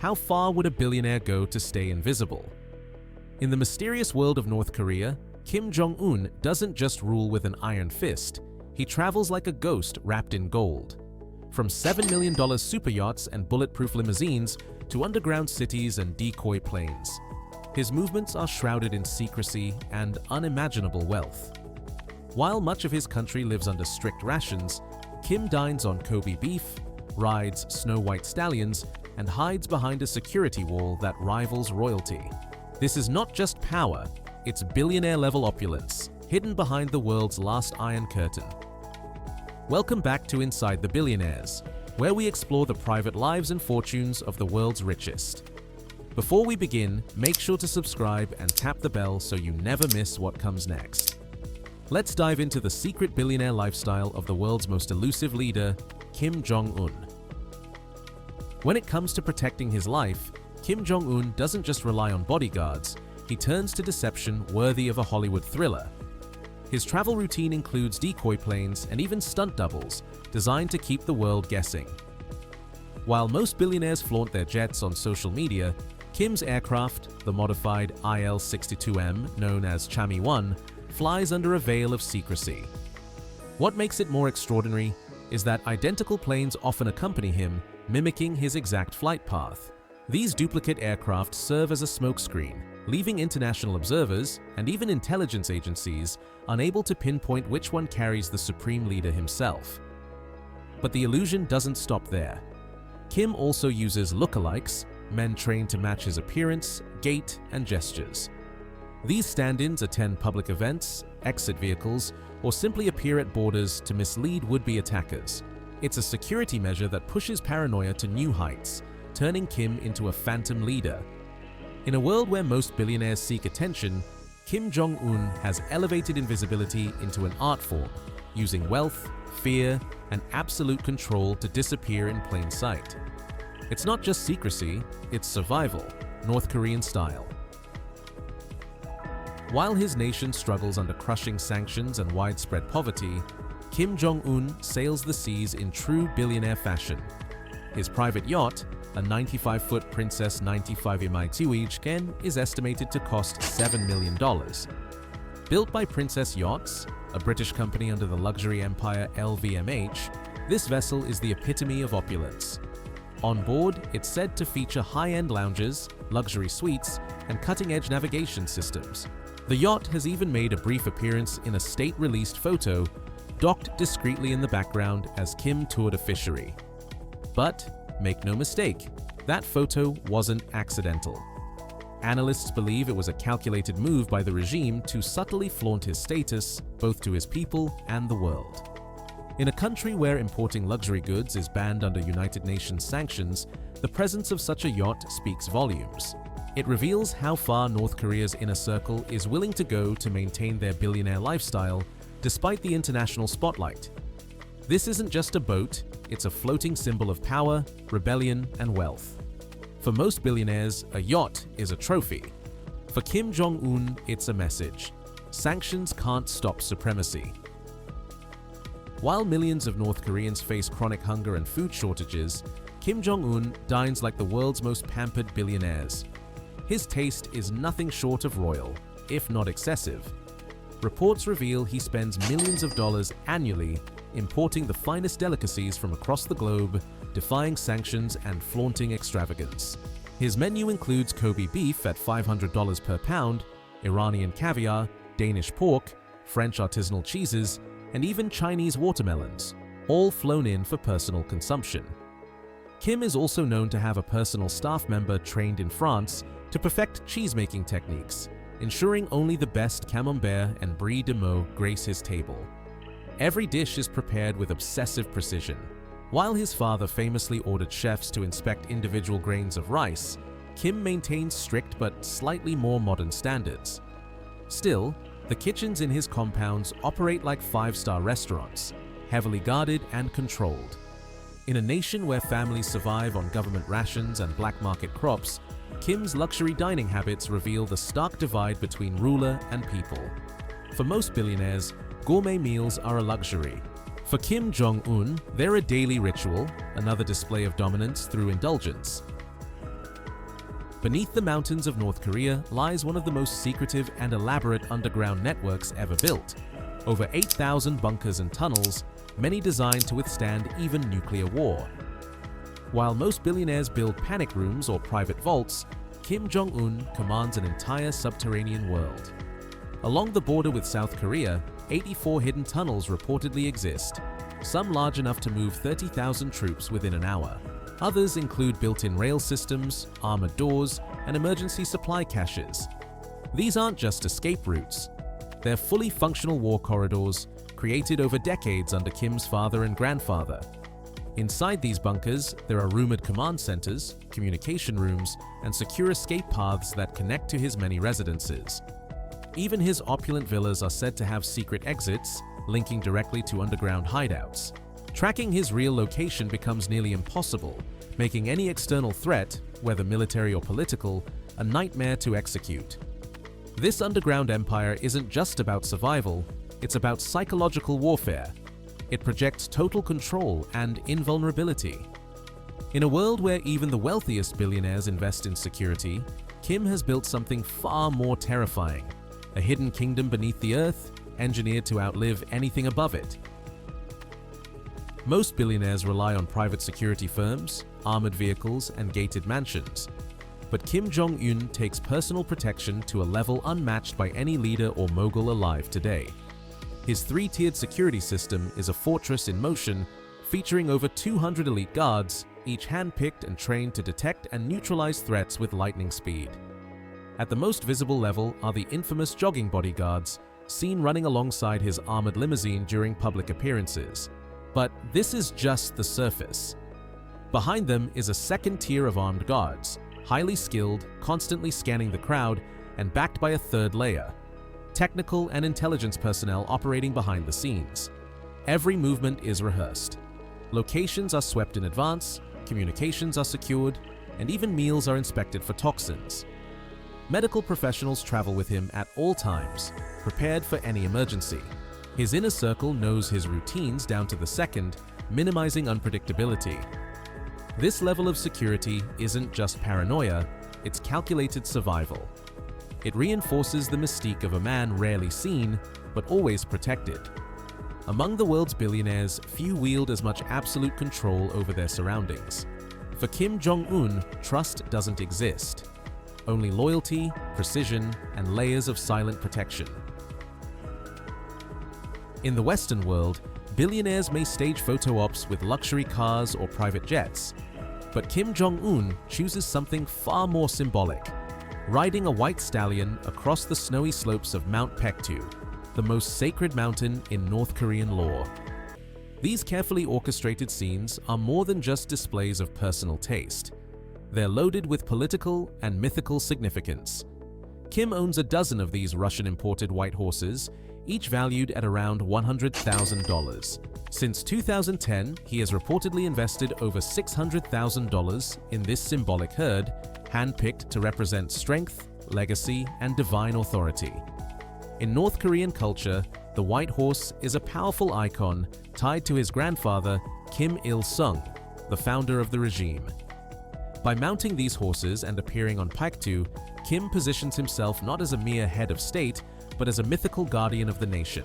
How far would a billionaire go to stay invisible? In the mysterious world of North Korea, Kim Jong-un doesn't just rule with an iron fist, he travels like a ghost wrapped in gold. From $7 million super yachts and bulletproof limousines to underground cities and decoy planes, his movements are shrouded in secrecy and unimaginable wealth. While much of his country lives under strict rations, Kim dines on Kobe beef, rides snow-white stallions, and hides behind a security wall that rivals royalty. This is not just power, it's billionaire-level opulence, hidden behind the world's last iron curtain. Welcome back to Inside the Billionaires, where we explore the private lives and fortunes of the world's richest. Before we begin, make sure to subscribe and tap the bell so you never miss what comes next. Let's dive into the secret billionaire lifestyle of the world's most elusive leader, Kim Jong-un. When it comes to protecting his life, Kim Jong-un doesn't just rely on bodyguards, he turns to deception worthy of a Hollywood thriller. His travel routine includes decoy planes and even stunt doubles, designed to keep the world guessing. While most billionaires flaunt their jets on social media, Kim's aircraft, the modified IL-62M known as Chami-1, flies under a veil of secrecy. What makes it more extraordinary is that identical planes often accompany him, mimicking his exact flight path. These duplicate aircraft serve as a smokescreen, leaving international observers and even intelligence agencies unable to pinpoint which one carries the supreme leader himself. But the illusion doesn't stop there. Kim also uses lookalikes, men trained to match his appearance, gait, and gestures. These stand-ins attend public events, exit vehicles, or simply appear at borders to mislead would-be attackers. It's a security measure that pushes paranoia to new heights, turning Kim into a phantom leader. In a world where most billionaires seek attention, Kim Jong-un has elevated invisibility into an art form, using wealth, fear, and absolute control to disappear in plain sight. It's not just secrecy, it's survival, North Korean style. While his nation struggles under crushing sanctions and widespread poverty, Kim Jong-un sails the seas in true billionaire fashion. His private yacht, a 95-foot Princess 95 is estimated to cost $7 million. Built by Princess Yachts, a British company under the luxury empire LVMH, this vessel is the epitome of opulence. On board, it's said to feature high-end lounges, luxury suites, and cutting-edge navigation systems. The yacht has even made a brief appearance in a state-released photo, docked discreetly in the background as Kim toured a fishery. But make no mistake, that photo wasn't accidental. Analysts believe it was a calculated move by the regime to subtly flaunt his status, both to his people and the world. In a country where importing luxury goods is banned under United Nations sanctions, the presence of such a yacht speaks volumes. It reveals how far North Korea's inner circle is willing to go to maintain their billionaire lifestyle, despite the international spotlight. This isn't just a boat, it's a floating symbol of power, rebellion, and wealth. For most billionaires, a yacht is a trophy. For Kim Jong-un, it's a message. Sanctions can't stop supremacy. While millions of North Koreans face chronic hunger and food shortages, Kim Jong-un dines like the world's most pampered billionaires. His taste is nothing short of royal, if not excessive. Reports reveal he spends millions of dollars annually importing the finest delicacies from across the globe, defying sanctions and flaunting extravagance. His menu includes Kobe beef at $500 per pound, Iranian caviar, Danish pork, French artisanal cheeses, and even Chinese watermelons, all flown in for personal consumption. Kim is also known to have a personal staff member trained in France to perfect cheese-making techniques, ensuring only the best camembert and brie de meaux grace his table. Every dish is prepared with obsessive precision. While his father famously ordered chefs to inspect individual grains of rice, Kim maintains strict but slightly more modern standards. Still, the kitchens in his compounds operate like five-star restaurants, heavily guarded and controlled. In a nation where families survive on government rations and black market crops, Kim's luxury dining habits reveal the stark divide between ruler and people. For most billionaires, gourmet meals are a luxury. For Kim Jong-un, they're a daily ritual, another display of dominance through indulgence. Beneath the mountains of North Korea lies one of the most secretive and elaborate underground networks ever built. Over 8,000 bunkers and tunnels, many designed to withstand even nuclear war. While most billionaires build panic rooms or private vaults, Kim Jong-un commands an entire subterranean world. Along the border with South Korea, 84 hidden tunnels reportedly exist, some large enough to move 30,000 troops within an hour. Others include built-in rail systems, armored doors, and emergency supply caches. These aren't just escape routes. They're fully functional war corridors created over decades under Kim's father and grandfather. Inside these bunkers, there are rumored command centers, communication rooms, and secure escape paths that connect to his many residences. Even his opulent villas are said to have secret exits, linking directly to underground hideouts. Tracking his real location becomes nearly impossible, making any external threat, whether military or political, a nightmare to execute. This underground empire isn't just about survival, it's about psychological warfare. It projects total control and invulnerability. In a world where even the wealthiest billionaires invest in security, Kim has built something far more terrifying: a hidden kingdom beneath the earth, engineered to outlive anything above it. Most billionaires rely on private security firms, armored vehicles, and gated mansions. But Kim Jong-un takes personal protection to a level unmatched by any leader or mogul alive today. His three-tiered security system is a fortress in motion, featuring over 200 elite guards, each hand-picked and trained to detect and neutralize threats with lightning speed. At the most visible level are the infamous jogging bodyguards, seen running alongside his armored limousine during public appearances. But this is just the surface. Behind them is a second tier of armed guards, highly skilled, constantly scanning the crowd, and backed by a third layer: technical and intelligence personnel operating behind the scenes. Every movement is rehearsed. Locations are swept in advance, communications are secured, and even meals are inspected for toxins. Medical professionals travel with him at all times, prepared for any emergency. His inner circle knows his routines down to the second, minimizing unpredictability. This level of security isn't just paranoia, it's calculated survival. It reinforces the mystique of a man rarely seen, but always protected. Among the world's billionaires, few wield as much absolute control over their surroundings. For Kim Jong-un, trust doesn't exist. Only loyalty, precision, and layers of silent protection. In the Western world, billionaires may stage photo ops with luxury cars or private jets. But Kim Jong-un chooses something far more symbolic: riding a white stallion across the snowy slopes of Mount Paektu, the most sacred mountain in North Korean lore. These carefully orchestrated scenes are more than just displays of personal taste. They're loaded with political and mythical significance. Kim owns a dozen of these Russian-imported white horses, each valued at around $100,000. Since 2010, he has reportedly invested over $600,000 in this symbolic herd, handpicked to represent strength, legacy, and divine authority. In North Korean culture, the white horse is a powerful icon tied to his grandfather, Kim Il-sung, the founder of the regime. By mounting these horses and appearing on Paektu, Kim positions himself not as a mere head of state, but as a mythical guardian of the nation,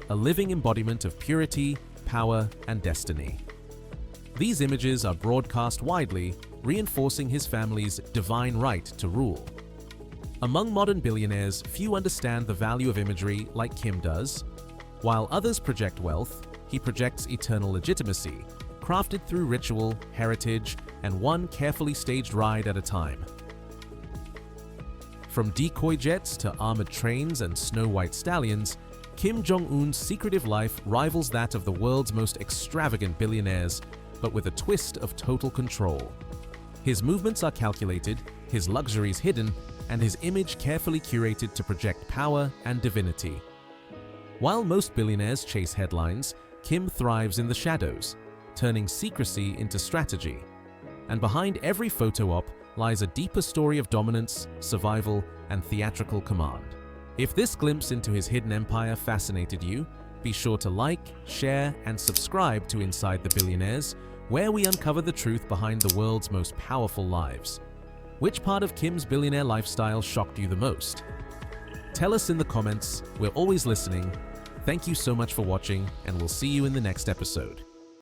a living embodiment of purity, power, and destiny. These images are broadcast widely, reinforcing his family's divine right to rule. Among modern billionaires, few understand the value of imagery like Kim does. While others project wealth, he projects eternal legitimacy, crafted through ritual, heritage, and one carefully staged ride at a time. From decoy jets to armored trains and snow-white stallions, Kim Jong-un's secretive life rivals that of the world's most extravagant billionaires, but with a twist of total control. His movements are calculated, his luxuries hidden, and his image carefully curated to project power and divinity. While most billionaires chase headlines, Kim thrives in the shadows, turning secrecy into strategy. And behind every photo op lies a deeper story of dominance, survival, and theatrical command. If this glimpse into his hidden empire fascinated you, be sure to like, share, and subscribe to Inside the Billionaires, where we uncover the truth behind the world's most powerful lives. Which part of Kim's billionaire lifestyle shocked you the most? Tell us in the comments. We're always listening. Thank you so much for watching, and we'll see you in the next episode.